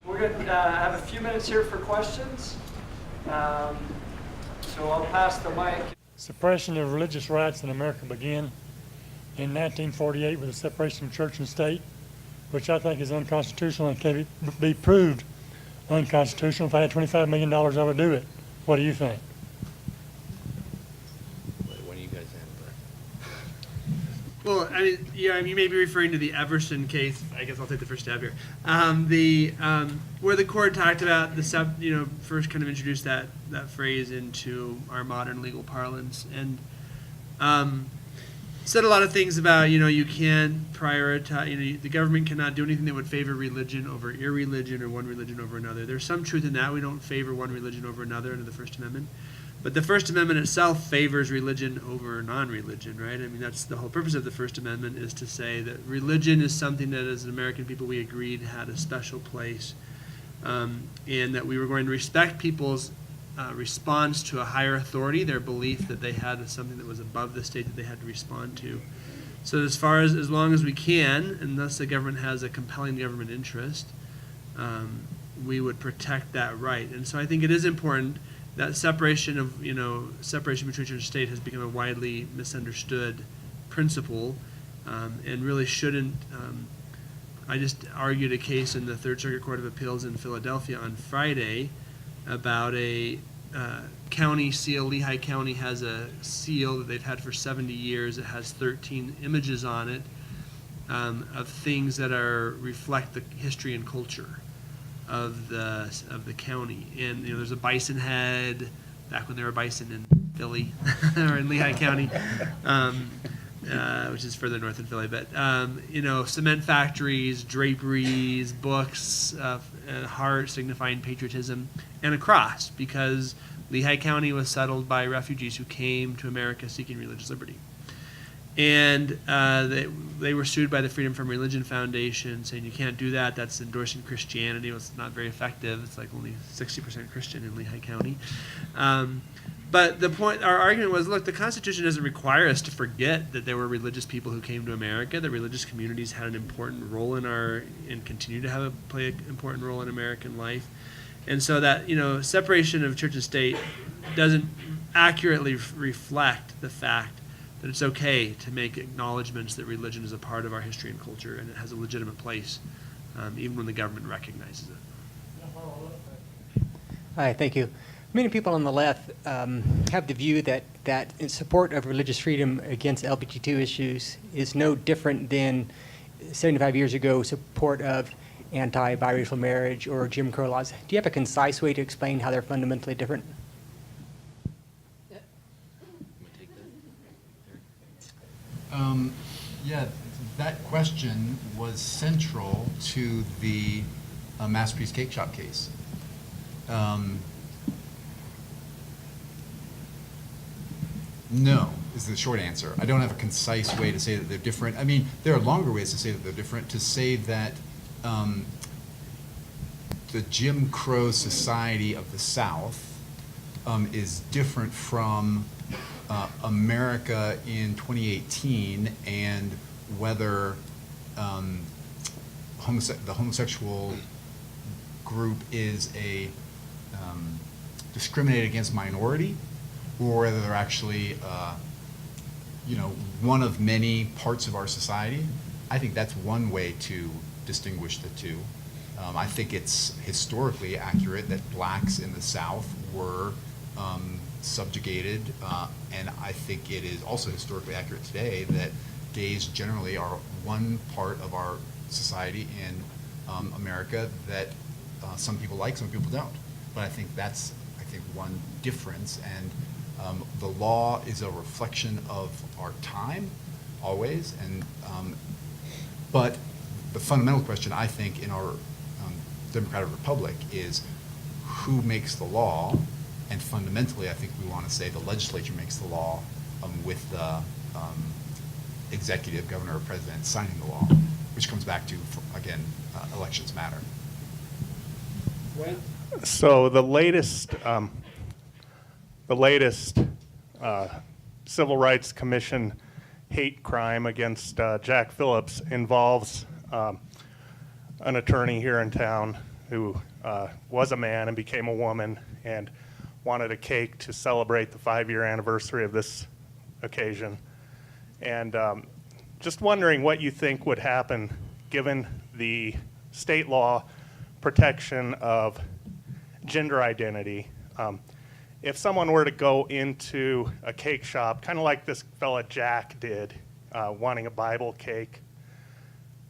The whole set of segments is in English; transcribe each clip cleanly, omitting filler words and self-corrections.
We're going to have a few minutes here for questions. So I'll pass the mic. Suppression of religious rights in America began in 1948 with the separation of church and state, which I think is unconstitutional and can be proved unconstitutional. If I had $25 million, I would do it. What do you think? What do you guys have? Well, you may be referring to the Everson case. I guess I'll take the first stab here. Where the court talked about first kind of introduced that phrase into our modern legal parlance, and said a lot of things about you can't prioritize. The government cannot do anything that would favor religion over irreligion or one religion over another. There's some truth in that. We don't favor one religion over another under the First Amendment. But the First Amendment itself favors religion over non-religion, right? I mean, that's the whole purpose of the First Amendment, is to say that religion is something that as an American people we agreed had a special place, and that we were going to respect people's response to a higher authority, their belief that they had something that was above the state that they had to respond to. So as long as we can, unless the government has a compelling government interest, we would protect that right. And so I think it is important that separation between church and state has become a widely misunderstood principle, and really shouldn't. I just argued a case in the Third Circuit Court of Appeals in Philadelphia on Friday about a county seal. Lehigh County has a seal that they've had for 70 years. It has 13 images on it of things that reflect the history and culture of the county. And there's a bison head, back when there were bison in Philly or in Lehigh County, which is further north than Philly. But cement factories, draperies, books, a heart signifying patriotism, and a cross, because Lehigh County was settled by refugees who came to America seeking religious liberty. And they were sued by the Freedom from Religion Foundation, saying you can't do that. That's endorsing Christianity. It's not very effective. It's like only 60% Christian in Lehigh County. But our argument was, look, the Constitution doesn't require us to forget that there were religious people who came to America. That religious communities had an important role and continue to play an important role in American life. And so that separation of church and state doesn't accurately reflect the fact that it's okay to make acknowledgments that religion is a part of our history and culture, and it has a legitimate place, even when the government recognizes it. Hi, thank you. Many people on the left have the view that in support of religious freedom against LGBTQ issues is no different than 75 years ago support of anti-biracial marriage or Jim Crow laws. Do you have a concise way to explain how they're fundamentally different? Yeah, that question was central to the Masterpiece Cake Shop case. No, is the short answer. I don't have a concise way to say that they're different. I mean, there are longer ways to say that they're different. To say that the Jim Crow society of the South is different from America in 2018, and whether the homosexual group is a discriminated against minority, or whether they're actually one of many parts of our society. I think that's one way to distinguish the two. I think it's historically accurate that blacks in the South were subjugated, and I think it is also historically accurate today that gays generally are one part of our society in America that some people like, some people don't. But I think that's one difference, and the law is a reflection of our time, always. And but the fundamental question, I think, in our democratic republic is who makes the law. And fundamentally, I think we want to say the legislature makes the law with the executive, governor, or president signing the law, which comes back to, again, elections matter. So the latest Civil Rights Commission hate crime against Jack Phillips involves an attorney here in town who was a man and became a woman and wanted a cake to celebrate the 5-year anniversary of this occasion. And just wondering what you think would happen given the state law protection of gender identity. If someone were to go into a cake shop, kind of like this fella Jack did, wanting a Bible cake,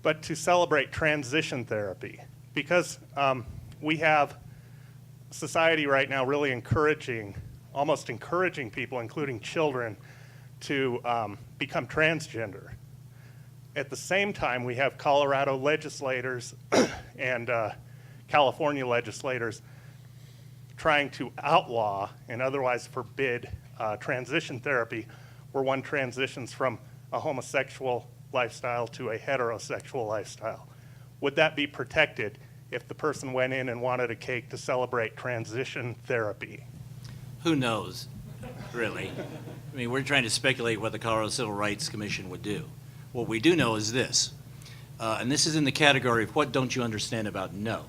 but to celebrate transition therapy, because we have society right now really almost encouraging people, including children, to become transgender. At the same time, we have Colorado legislators and California legislators trying to outlaw and otherwise forbid transition therapy, where one transitions from a homosexual lifestyle to a heterosexual lifestyle. Would that be protected if the person went in and wanted a cake to celebrate transition therapy? Who knows, really? I mean, we're trying to speculate what the Colorado Civil Rights Commission would do. What we do know is this, and this is in the category of what don't you understand about no.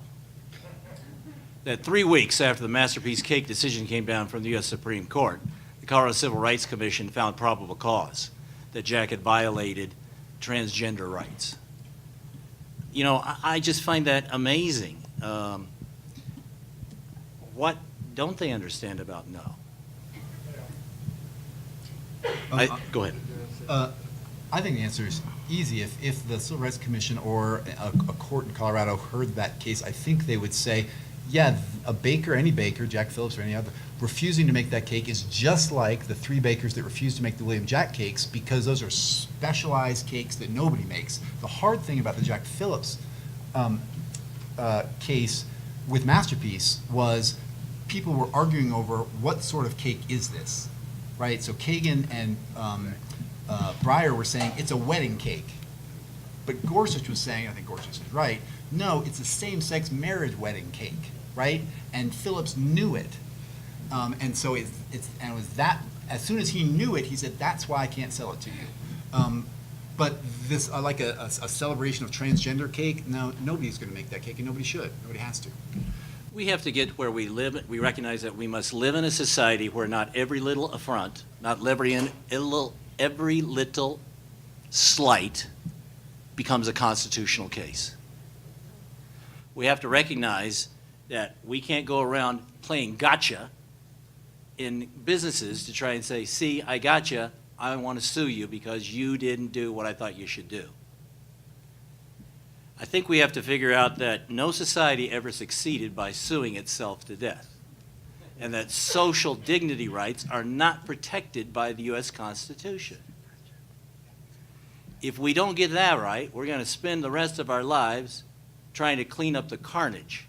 That 3 weeks after the Masterpiece Cake decision came down from the U.S. Supreme Court, the Colorado Civil Rights Commission found probable cause that Jack had violated transgender rights. You know, I just find that amazing. What don't they understand about no? Go ahead. I think the answer is easy. If the Civil Rights Commission or a court in Colorado heard that case, I think they would say, yeah, a baker, any baker, Jack Phillips or any other, refusing to make that cake is just like the 3 bakers that refused to make the William Jack cakes, because those are specialized cakes that nobody makes. The hard thing about the Jack Phillips case with Masterpiece was people were arguing over what sort of cake is this, right? So Kagan and Breyer were saying it's a wedding cake. But Gorsuch was saying, I think Gorsuch is right, no, it's a same-sex marriage wedding cake, right? And Phillips knew it. And so it was that, as soon as he knew it, he said, that's why I can't sell it to you. But this, like a celebration of transgender cake, no, nobody's going to make that cake, and nobody should. Nobody has to. We have to get where we live. We recognize that we must live in a society where not every little affront, not every little slight becomes a constitutional case. We have to recognize that we can't go around playing gotcha in businesses to try and say, see, I gotcha, I want to sue you because you didn't do what I thought you should do. I think we have to figure out that no society ever succeeded by suing itself to death, and that social dignity rights are not protected by the U.S. Constitution. If we don't get that right, we're going to spend the rest of our lives trying to clean up the carnage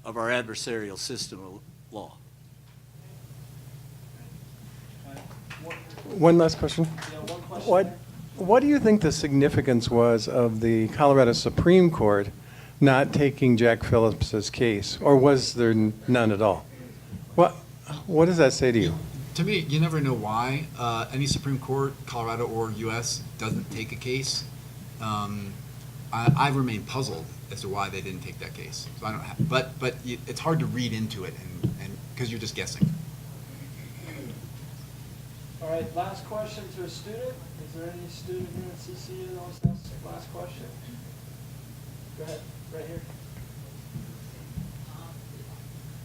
of our adversarial system of law. One last question. What do you think the significance was of the Colorado Supreme Court not taking Jack Phillips's case, or was there none at all? What does that say to you? To me, you never know why any Supreme Court, Colorado or U.S., doesn't take a case. I remain puzzled as to why they didn't take that case. So I don't have, but it's hard to read into it, and because you're just guessing. All right, last question to a student. Is there any student here at CCU that wants to ask the last question? Go ahead, right here.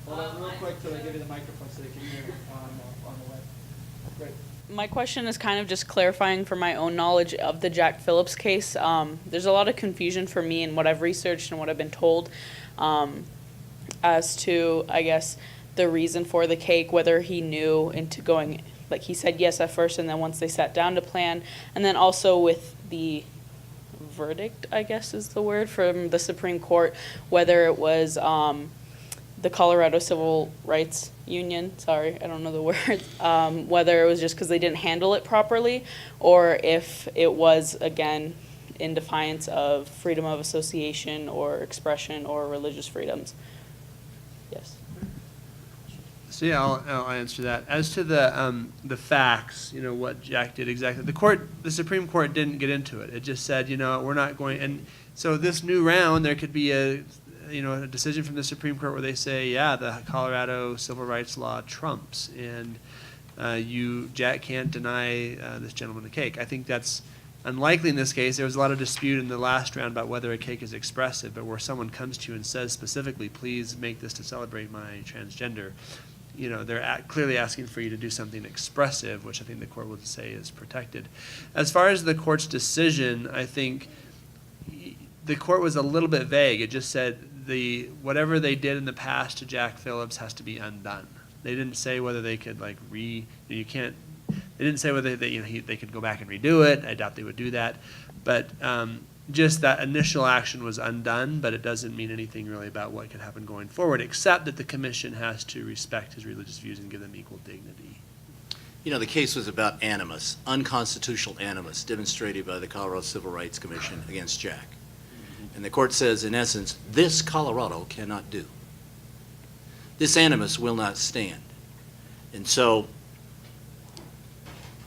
Hold on real quick till I give you the microphone so they can hear on the way. Great. My question is kind of just clarifying for my own knowledge of the Jack Phillips case. There's a lot of confusion for me in what I've researched and what I've been told as to, I guess, the reason for the cake, whether he knew into going, like he said yes at first, and then once they sat down to plan, and then also with the verdict, I guess is the word, from the Supreme Court, whether it was the Colorado Civil Rights Union, sorry, I don't know the word, whether it was just because they didn't handle it properly, or if it was, again, in defiance of freedom of association or expression or religious freedoms. Yes. So yeah, I'll answer that. As to the facts, what Jack did exactly, the Supreme Court didn't get into it. It just said, we're not going, and so this new round, there could be a decision from the Supreme Court where they say, yeah, the Colorado civil rights law trumps, and Jack can't deny this gentleman a cake. I think that's unlikely in this case. There was a lot of dispute in the last round about whether a cake is expressive, but where someone comes to you and says specifically, please make this to celebrate my transgender, they're clearly asking for you to do something expressive, which I think the court would say is protected. As far as the court's decision, I think the court was a little bit vague. It just said whatever they did in the past to Jack Phillips has to be undone. They didn't say whether they could they didn't say whether they could go back and redo it. I doubt they would do that. But just that initial action was undone, but it doesn't mean anything really about what could happen going forward, except that the commission has to respect his religious views and give them equal dignity. The case was about animus, unconstitutional animus, demonstrated by the Colorado Civil Rights Commission against Jack. And the court says, in essence, this Colorado cannot do. This animus will not stand. And so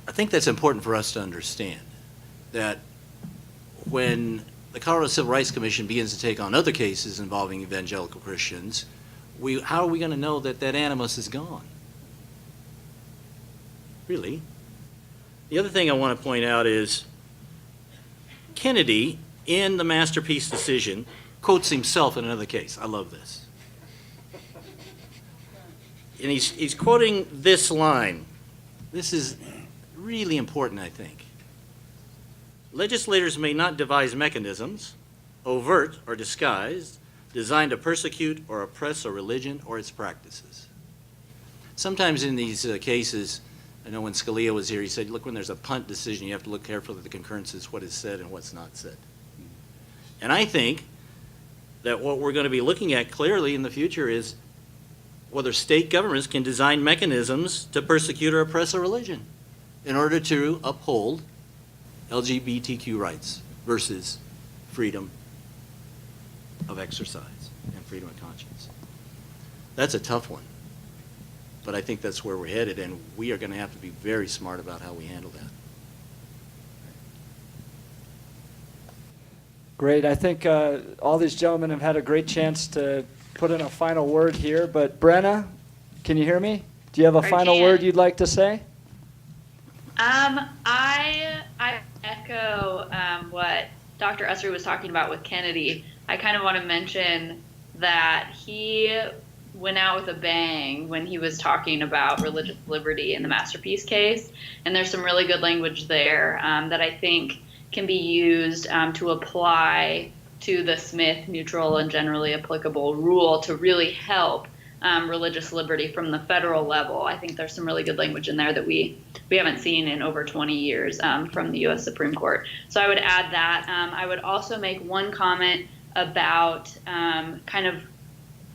I think that's important for us to understand, that when the Colorado Civil Rights Commission begins to take on other cases involving evangelical Christians, how are we going to know that that animus is gone? Really? The other thing I want to point out is Kennedy, in the Masterpiece decision, quotes himself in another case. I love this. And he's quoting this line. This is really important, I think. Legislators may not devise mechanisms, overt or disguised, designed to persecute or oppress a religion or its practices. Sometimes in these cases, I know when Scalia was here, he said, look, when there's a punt decision, you have to look carefully at the concurrences, what is said and what's not said. And I think that what we're going to be looking at clearly in the future is whether state governments can design mechanisms to persecute or oppress a religion in order to uphold LGBTQ rights versus freedom of exercise and freedom of conscience. That's a tough one, but I think that's where we're headed, and we are going to have to be very smart about how we handle that. Great. I think all these gentlemen have had a great chance to put in a final word here, but Brenna, can you hear me? Do you have a final word you'd like to say? I echo what Dr. Ussery was talking about with Kennedy. I kind of want to mention that he went out with a bang when he was talking about religious liberty in the Masterpiece case, and there's some really good language there that I think can be used to apply to the Smith neutral and generally applicable rule to really help religious liberty from the federal level. I think there's some really good language in there that we haven't seen in over 20 years from the U.S. Supreme Court. So I would add that. I would also make one comment about kind of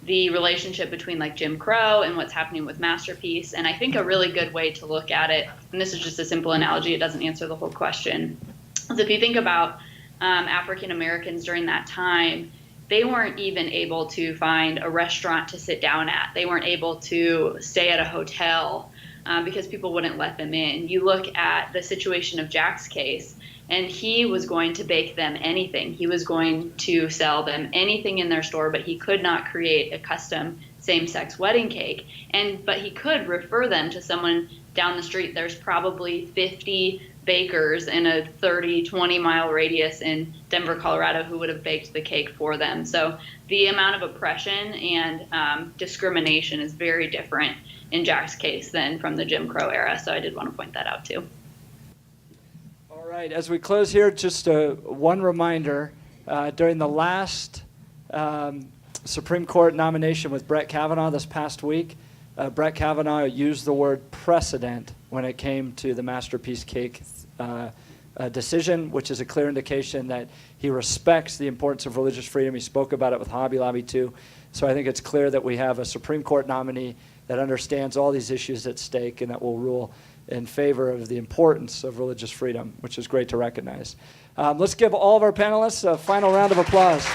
the relationship between like Jim Crow and what's happening with Masterpiece. And I think a really good way to look at it, and this is just a simple analogy, it doesn't answer the whole question, is if you think about African Americans during that time, they weren't even able to find a restaurant to sit down at. They weren't able to stay at a hotel because people wouldn't let them in. You look at the situation of Jack's case, and he was going to bake them anything. He was going to sell them anything in their store, but he could not create a custom same-sex wedding cake. But he could refer them to someone down the street. There's probably 50 bakers in a 20-mile radius in Denver, Colorado, who would have baked the cake for them. So the amount of oppression and discrimination is very different in Jack's case than from the Jim Crow era. So I did want to point that out too. All right, as we close here, just one reminder. During the last Supreme Court nomination with Brett Kavanaugh this past week, Brett Kavanaugh used the word precedent when it came to the Masterpiece cake decision, which is a clear indication that he respects the importance of religious freedom. He spoke about it with Hobby Lobby too. So I think it's clear that we have a Supreme Court nominee that understands all these issues at stake and that will rule in favor of the importance of religious freedom, which is great to recognize. Let's give all of our panelists a final round of applause.